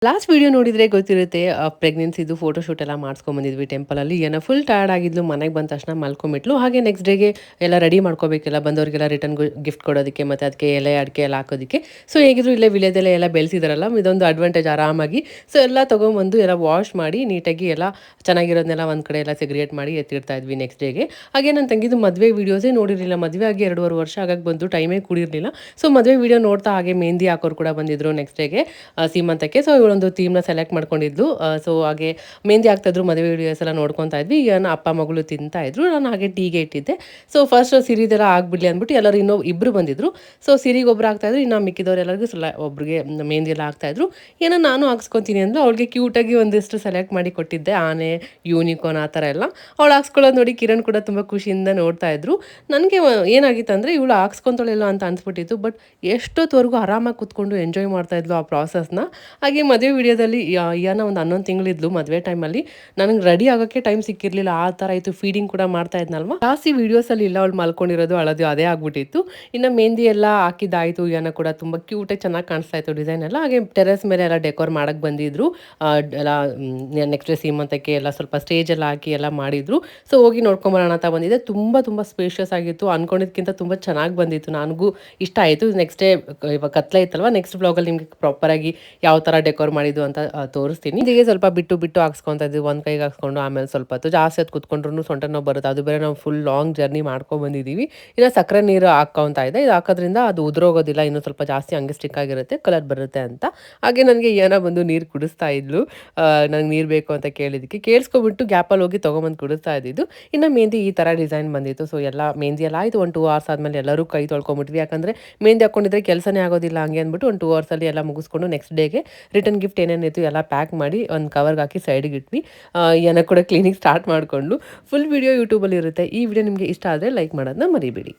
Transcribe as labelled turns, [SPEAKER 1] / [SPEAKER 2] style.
[SPEAKER 1] Last video ನೋಡಿದ್ರೆ ಗೊತ್ತಿರುತ್ತೆ ಪ್ರೆಗ್ನೆನ್ಸಿದು photo shoot ಎಲ್ಲ ಮಾಡಿಸ್ಕೊಂಡ್ ಬಂದಿದ್ವಿ ಟೆಂಪಲಲ್ಲಿ. ಏನೋ ಫುಲ್ ಟಯರ್ಡ್ ಆಗಿದ್ಲು. ಮನೆಗೆ ಬಂದ ತಕ್ಷಣ ಮಲ್ಕೊಂಬಿಟ್ಲು. ಹಾಗೆ ನೆಕ್ಸ್ಟ್ ಡೇಗೆ ಎಲ್ಲ ರೆಡಿ ಮಾಡ್ಕೋಬೇಕೆಲ್ಲ ಬಂದವರಿಗೆಲ್ಲ ರಿಟರ್ನ್ ಗಿಫ್ಟ್ ಕೊಡೋದಕ್ಕೆ ಮತ್ತು ಅದಕ್ಕೆ ಎಲೆ ಅಡಿಕೆ ಎಲ್ಲ ಹಾಕೋದಕ್ಕೆ. ಸೊ ಹೇಗಿದ್ರು ಇಲ್ಲೇ ವಿಲೇಜಲ್ಲೇ ಎಲ್ಲ ಬೆಳೆಸಿದಾರಲ್ಲ, ಇದೊಂದು ಅಡ್ವಾಂಟೇಜ್ ಆರಾಮಾಗಿ. ಸೊ ಎಲ್ಲ ತೊಗೊಂಬಂದು ಎಲ್ಲ ವಾಶ್ ಮಾಡಿ ನೀಟಾಗಿ ಎಲ್ಲ ಚೆನ್ನಾಗಿರೋದನ್ನೆಲ್ಲ ಒಂದು ಕಡೆ ಎಲ್ಲ ಸೆಗ್ರಿಗೇಟ್ ಮಾಡಿ ಎತ್ತಿಡ್ತಾ ಇದ್ವಿ ನೆಕ್ಸ್ಟ್ ಡೇಗೆ. ಹಾಗೆ ನನ್ನ ತಂಗಿದು ಮದುವೆ ವೀಡಿಯೋಸೇ ನೋಡಿರಲಿಲ್ಲ. ಮದುವೆ ಆಗಿ 2.5 ವರ್ಷ ಆಗಕ್ಕೆ ಬಂತು, ಟೈಮೇ ಕೂಡಿರಲಿಲ್ಲ. ಸೊ ಮದುವೆ ವೀಡಿಯೋ ನೋಡ್ತಾ ಹಾಗೆ ಮೆಹಂದಿ ಹಾಕೋರು ಕೂಡ ಬಂದಿದ್ರು ನೆಕ್ಸ್ಟ್ ಡೇಗೆ ಸೀಮಂತಕ್ಕೆ. ಸೊ ಇವಳೊಂದು ಥೀಮ್ನ ಸೆಲೆಕ್ಟ್ ಮಾಡ್ಕೊಂಡಿದ್ಲು. ಸೊ ಹಾಗೆ ಮೆಹಂದಿ ಹಾಕ್ತಾಯಿದ್ರು, ಮದುವೆ ವೀಡಿಯೋಸ್ ಎಲ್ಲ ನೋಡ್ಕೊತಾ ಇದ್ವಿ. ಈಗ ಅಪ್ಪ ಮಗಳು ತಿಂತಾ ಇದ್ರು, ನಾನು ಹಾಗೆ ಟೀಗೆ ಇಟ್ಟಿದ್ದೆ. ಸೊ ಫಸ್ಟ್ ಸಿರಿದೆಲ್ಲ ಆಗ್ಬಿಡ್ಲಿ ಅಂದ್ಬಿಟ್ಟು ಎಲ್ಲರೂ ಇಬ್ಬರು ಬಂದಿದ್ರು. ಸೊ ಸಿರಿಗೆ ಒಬ್ರು ಹಾಕ್ತಾಯಿದ್ರು, ಇನ್ನು ಮಿಕ್ಕಿದವ್ರು ಎಲ್ಲರಿಗೂ ಒಬ್ರಿಗೆ ಮೆಹಂದಿ ಎಲ್ಲ ಹಾಕ್ತಾಯಿದ್ರು. ಏನೋ ನಾನು ಹಾಕ್ಸ್ಕೊತೀನಿ ಅಂದ್ರೆ ಅವಳಿಗೆ ಕ್ಯೂಟಾಗಿ ಒಂದಿಷ್ಟು ಸೆಲೆಕ್ಟ್ ಮಾಡಿ ಕೊಟ್ಟಿದ್ದೆ, ಆನೆ, ಯೂನಿಕಾರ್ನ್ ಆ ಥರ ಎಲ್ಲ. ಅವಳು ಹಾಕ್ಸ್ಕೊಳ್ಳೋದು ನೋಡಿ ಕಿರಣ್ ಕೂಡ ತುಂಬ ಖುಷಿಯಿಂದ ನೋಡ್ತಾ ಇದ್ರು. ನನಗೆ ಏನಾಗಿತ್ತು ಅಂದರೆ ಇವಳು ಹಾಕ್ಸ್ಕೊತಾಳೆಲ್ಲ ಅಂತ ಅನ್ಸ್ಬಿಟ್ಟಿತ್ತು. ಬಟ್ ಎಷ್ಟೊತ್ತವರೆಗೂ ಆರಾಮಾಗಿ ಕೂತ್ಕೊಂಡು ಎಂಜಾಯ್ ಮಾಡ್ತಾ ಇದ್ಲು ಆ ಪ್ರಾಸೆಸ್ನ. ಹಾಗೆ ಮದುವೆ ವಿಡಿಯೋದಲ್ಲಿ ಯಾನ ಒಂದು 11 ತಿಂಗಳಿದ್ಲು ಮದುವೆ ಟೈಮಲ್ಲಿ. ನನಗೆ ರೆಡಿ ಆಗೋಕ್ಕೆ ಟೈಮ್ ಸಿಕ್ಕಿರಲಿಲ್ಲ, ಆ ಥರ ಇತ್ತು. ಫೀಡಿಂಗ್ ಕೂಡ ಮಾಡ್ತಾ ಇದ್ನಲ್ವ, ಜಾಸ್ತಿ ವೀಡಿಯೋಸಲ್ಲಿ ಇಲ್ಲ ಅವಳು ಮಲ್ಕೊಂಡಿರೋದು, ಅಳೋದು ಅದೇ ಆಗ್ಬಿಟ್ಟಿತ್ತು. ಇನ್ನು ಮೆಹಂದಿ ಎಲ್ಲ ಹಾಕಿದ್ದಾಯಿತು. ಯಾನ ಕೂಡ ತುಂಬ ಕ್ಯೂಟಾಗಿ ಚೆನ್ನಾಗಿ ಕಾಣಿಸ್ತಾ ಇತ್ತು ಡಿಸೈನ್ ಎಲ್ಲ. ಹಾಗೆ ಟೆರೆಸ್ ಮೇಲೆ ಎಲ್ಲ ಡೆಕೋರ್ ಮಾಡಕ್ಕೆ ಬಂದಿದ್ರು. ಎಲ್ಲ ನೆಕ್ಸ್ಟ್ ಡೇ ಸೀಮಂತಕ್ಕೆ ಎಲ್ಲ ಸ್ವಲ್ಪ ಸ್ಟೇಜ್ ಎಲ್ಲ ಹಾಕಿ ಎಲ್ಲ ಮಾಡಿದ್ರು. ಸೊ ಹೋಗಿ ನೋಡ್ಕೊಂಬರೋಣ ಅಂತ ಬಂದಿದ್ದೆ. ತುಂಬ ಸ್ಪೇಷಿಯಸ್ ಆಗಿತ್ತು, ಅನ್ಕೊಂಡಿದ್ಕಿಂತ ತುಂಬ ಚೆನ್ನಾಗಿ ಬಂದಿತ್ತು. ನನಗೂ ಇಷ್ಟ ಆಯಿತು. ನೆಕ್ಸ್ಟ್ ಡೇ ಇವಾಗ ಕತ್ಲೆ ಇತ್ತಲ್ವ, ನೆಕ್ಸ್ಟ್ ಬ್ಲಾಗಲ್ಲಿ ನಿಮಗೆ ಪ್ರಾಪರಾಗಿ ಯಾವ ಥರ ಡೆಕೋರ್ ಮಾಡಿದ್ದು ಅಂತ ತೋರಿಸ್ತೀನಿ. ಇದಕ್ಕೆ ಸ್ವಲ್ಪ ಬಿಟ್ಟು ಹಾಕ್ಸ್ಕೊತಾ ಇದ್ವಿ, ಒಂದು ಕೈಗೆ ಹಾಕ್ಸ್ಕೊಂಡು ಆಮೇಲೆ ಸ್ವಲ್ಪ ಹೊತ್ತು ಜಾಸ್ತಿ ಹೊತ್ತು ಕುತ್ಕೊಂಡ್ರು ಸೊಂಟ ನೋವು ಬರುತ್ತೆ. ಅದು ಬೇರೆ ನಾವು ಫುಲ್ ಲಾಂಗ್ ಜರ್ನಿ ಮಾಡ್ಕೊಂಡು ಬಂದಿದ್ದೀವಿ. ಇನ್ನು ಸಕ್ಕರೆ ನೀರು ಹಾಕ್ಕೊತಾ ಇದೆ. ಇದು ಹಾಕೋದ್ರಿಂದ ಅದು ಉದುರೋಗೋದಿಲ್ಲ, ಇನ್ನೂ ಸ್ವಲ್ಪ ಜಾಸ್ತಿ ಹಂಗೆ ಸ್ಟಿಕ್ ಆಗಿರುತ್ತೆ, ಕಲರ್ ಬರುತ್ತೆ ಅಂತ. ಹಾಗೆ ನನಗೆ ಏನೋ ಬಂದು ನೀರು ಕುಡಿಸ್ತಾ ಇದ್ಲು. ನನಗೆ ನೀರು ಬೇಕು ಅಂತ ಕೇಳಿದ್ದಕ್ಕೆ ಕೇಳಿಸ್ಕೊಬಿಟ್ಟು ಗ್ಯಾಪಲ್ಲಿ ಹೋಗಿ ತೊಗೊಂಬಂದು ಕುಡಿಸ್ತಾ ಇದ್ದಿದ್ದು. ಇನ್ನು ಮೆಹಂದಿ ಈ ಥರ ಡಿಸೈನ್ ಬಂದಿತ್ತು. ಸೊ ಎಲ್ಲ ಮೆಹಂದಿ ಎಲ್ಲ ಆಯಿತು. ಒಂದು 2 ಅವರ್ಸ್ ಆದಮೇಲೆ ಎಲ್ಲರೂ ಕೈ ತೊಳ್ಕೊಂಬಿಟ್ವಿ. ಯಾಕಂದರೆ ಮೆಹಂದಿ ಹಾಕ್ಕೊಂಡಿದ್ರೆ ಕೆಲಸನೇ ಆಗೋದಿಲ್ಲ ಹಂಗೆ ಅಂದ್ಬಿಟ್ಟು ಒಂದು 2 ಅವರ್ಸಲ್ಲಿ ಎಲ್ಲ ಮುಗಿಸ್ಕೊಂಡು ನೆಕ್ಸ್ಟ್ ಡೇಗೆ ರಿಟರ್ನ್ ಗಿಫ್ಟ್ ಏನೇನಿತ್ತು ಎಲ್ಲ ಪ್ಯಾಕ್ ಮಾಡಿ ಒಂದು ಕವರ್ಗೆ ಹಾಕಿ ಸೈಡಿಗೆ ಇಟ್ವಿ. ಏನೋ ಕೂಡ ಕ್ಲೀನಿಂಗ್ ಸ್ಟಾರ್ಟ್ ಮಾಡಿಕೊಂಡು ಫುಲ್ ವಿಡಿಯೋ ಯೂಟ್ಯೂಬಲ್ಲಿ ಇರುತ್ತೆ. ಈ ವಿಡಿಯೋ ನಿಮಗೆ ಇಷ್ಟ ಆದರೆ ಲೈಕ್ ಮಾಡೋದನ್ನ ಮರಿಬೇಡಿ.